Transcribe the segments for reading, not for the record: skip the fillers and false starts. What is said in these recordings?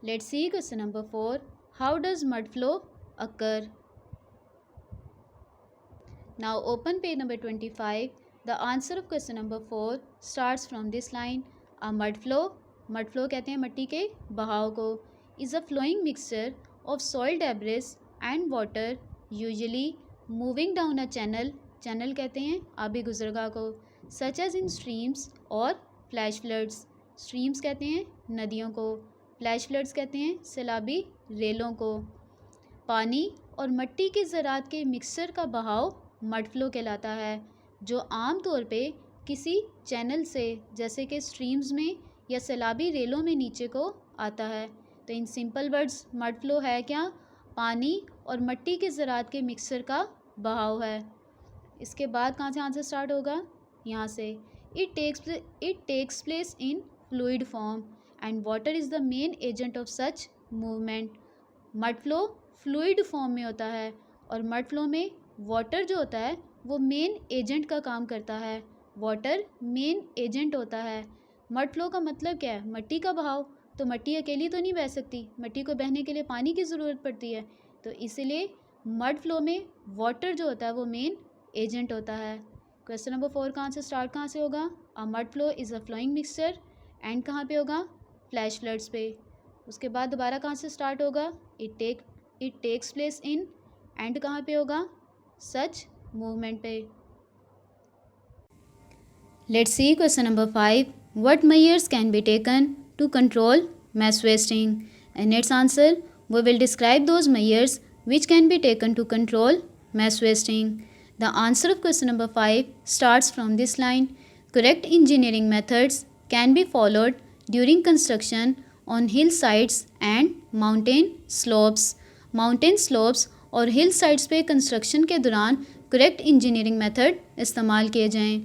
Let's see question number 4. How does mud flow occur? Now open page number 25. The answer of question number 4 starts from this line. A mud flow कहते हैं मट्टी के बहाव को, is a flowing mixture of soil debris and water usually moving down a channel कहते हैं आबी गुजरगाह को, such as in streams और flash floods. streams कहते हैं नदियों को, फ्लैश फ्लड्स कहते हैं सैलाबी रेलों को. पानी और मट्टी के ज़रात के मिक्सचर का बहाव मड फ्लो कहलाता है, जो आम तौर पे किसी चैनल से जैसे कि स्ट्रीम्स में या सैलाबी रेलों में नीचे को आता है. तो in simple words mud flow है क्या? पानी और मट्टी के ज़रात के मिक्सचर का बहाव है. इसके बाद कहाँ से आंसर स्टार्ट होगा? यहाँ से. It takes place in fluid form and water is the main agent of such movement. Mud flow fluid form में होता है और मड फ्लो में वाटर जो होता है वो मेन एजेंट का काम करता है. वाटर मेन एजेंट होता है. मड फ्लो का मतलब क्या है? मट्टी का बहाव. तो मट्टी अकेली तो नहीं बह सकती, मट्टी को बहने के लिए पानी की ज़रूरत पड़ती है. तो इसीलिए मड फ्लो में वाटर जो होता है वो मेन एजेंट होता है. क्वेश्चन नंबर 4 का आंसर स्टार्ट कहाँ से होगा? A mud flow is a flowing mixture. And कहाँ पे होगा? फ्लैश फ्लड्स पे. उसके बाद दोबारा कहाँ से स्टार्ट होगा? It takes place in. And कहाँ पे होगा? सच मूवमेंट पे. Let's see question number 5. What measures can be taken to control mass wasting? And its answer, we will describe those measures which can be taken to control mass wasting. The answer of question number 5 starts from this line. Correct engineering methods can be followed during construction on hillsides and mountain slopes. Mountain slopes और हिल sides पे construction के दौरान correct engineering method इस्तेमाल किए जाएं.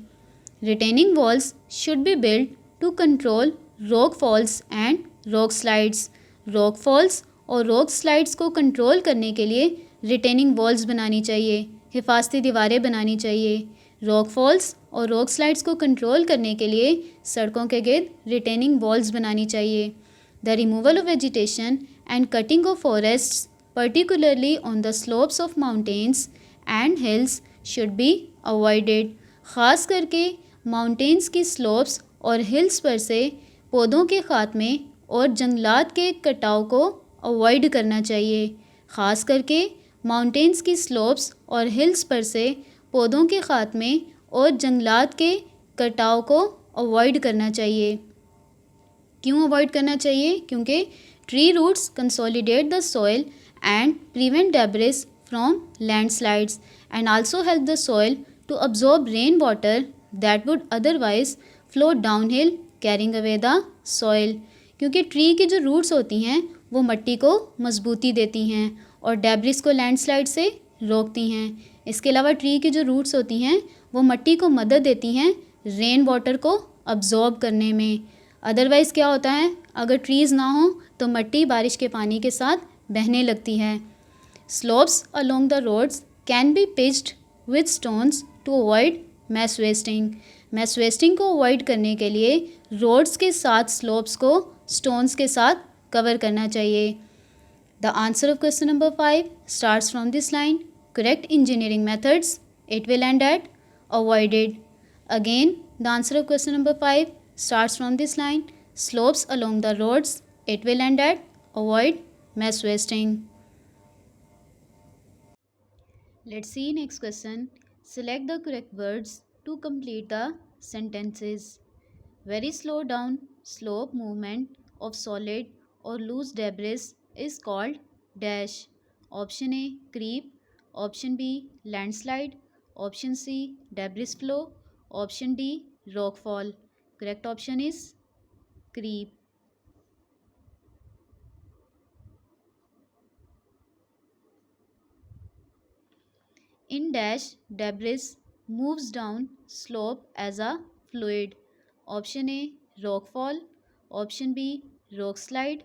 Retaining walls should be build to control rock falls and rock slides. Rock falls और rock slides को control करने के लिए रिटेनिंग वॉल्स बनानी चाहिए, हिफाजती दीवारें बनानी चाहिए. रॉक फॉल्स और रॉक स्लाइड्स को कंट्रोल करने के लिए सड़कों के गिर्द रिटेनिंग वॉल्स बनानी चाहिए. The removal of vegetation and cutting of forests particularly on the slopes of mountains and hills should be avoided. ख़ास करके माउंटेन्स की स्लोप्स और हिल्स पर से पौधों के खात्मे और जंगलात के कटाव को अवॉइड करना चाहिए. ख़ास करके माउंटेन्स की स्लोप्स और हिल्स पर से पौधों के खात्मे और जंगलात के कटाव को अवॉइड करना चाहिए. क्यों अवॉइड करना चाहिए? क्योंकि tree roots consolidate the soil and prevent debris from landslides and also help the soil to absorb rainwater that would otherwise flow downhill carrying away the soil. क्योंकि ट्री की जो रूट्स होती हैं वो मिट्टी को मजबूती देती हैं और डेब्रिस को लैंडस्लाइड से रोकती हैं. इसके अलावा ट्री की जो रूट्स होती हैं वो मिट्टी को मदद देती हैं रेन वाटर को अब्जॉर्ब करने में. अदरवाइज़ क्या होता है, अगर ट्रीज़ ना हो तो मिट्टी बारिश के पानी के साथ बहने लगती है. Slopes along the roads can be pitched with stones to avoid mass wasting. Mass wasting को अवॉइड करने के लिए रोड्स के साथ स्लोप्स को स्टोन्स के साथ कवर करना चाहिए. The answer of question number 5 starts from this line. Correct engineering methods it will and at avoided. Again the answer of question number 5 starts from this line. Slopes along the roads it will end at avoid mass wasting. Let's see next question. Select the correct words to complete the sentences. Very slow down slope movement of solid or loose debris is called dash. Option A creep, option B landslide, option C debris flow, option D rockfall. Correct option is creep. In dash, debris moves down slope as a fluid. Option A rockfall, option B rock slide,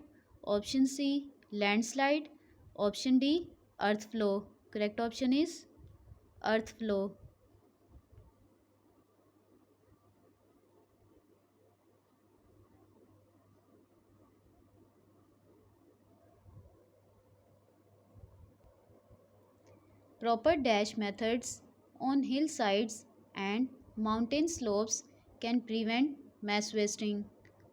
option C landslide, option D earth flow. Correct option is earth flow. Proper dash methods on hillsides and mountain slopes can prevent mass wasting.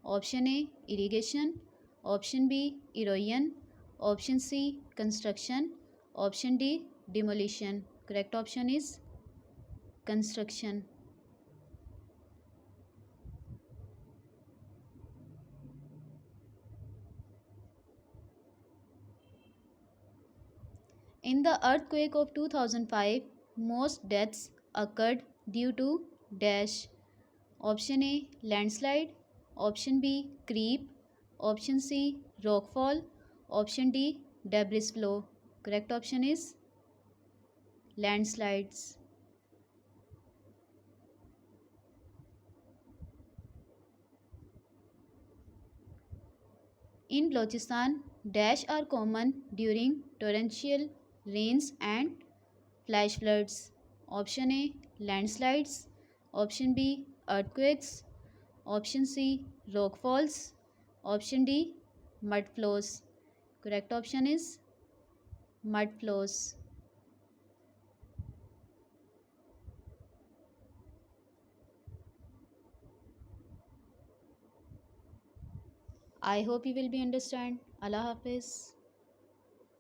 Option A irrigation, option B erosion, option C construction, option D demolition. Correct option is construction. In the earthquake of 2005, most deaths occurred due to dash. Option A landslide, option B creep, option C rockfall, option D debris flow. Correct option is landslides. In Balochistan, dash are common during torrential rains and flash floods. Option A landslides, option B earthquakes, option C rockfalls, option D mud flows. Correct option is mud flows. I hope you will be understand. Allah Hafiz.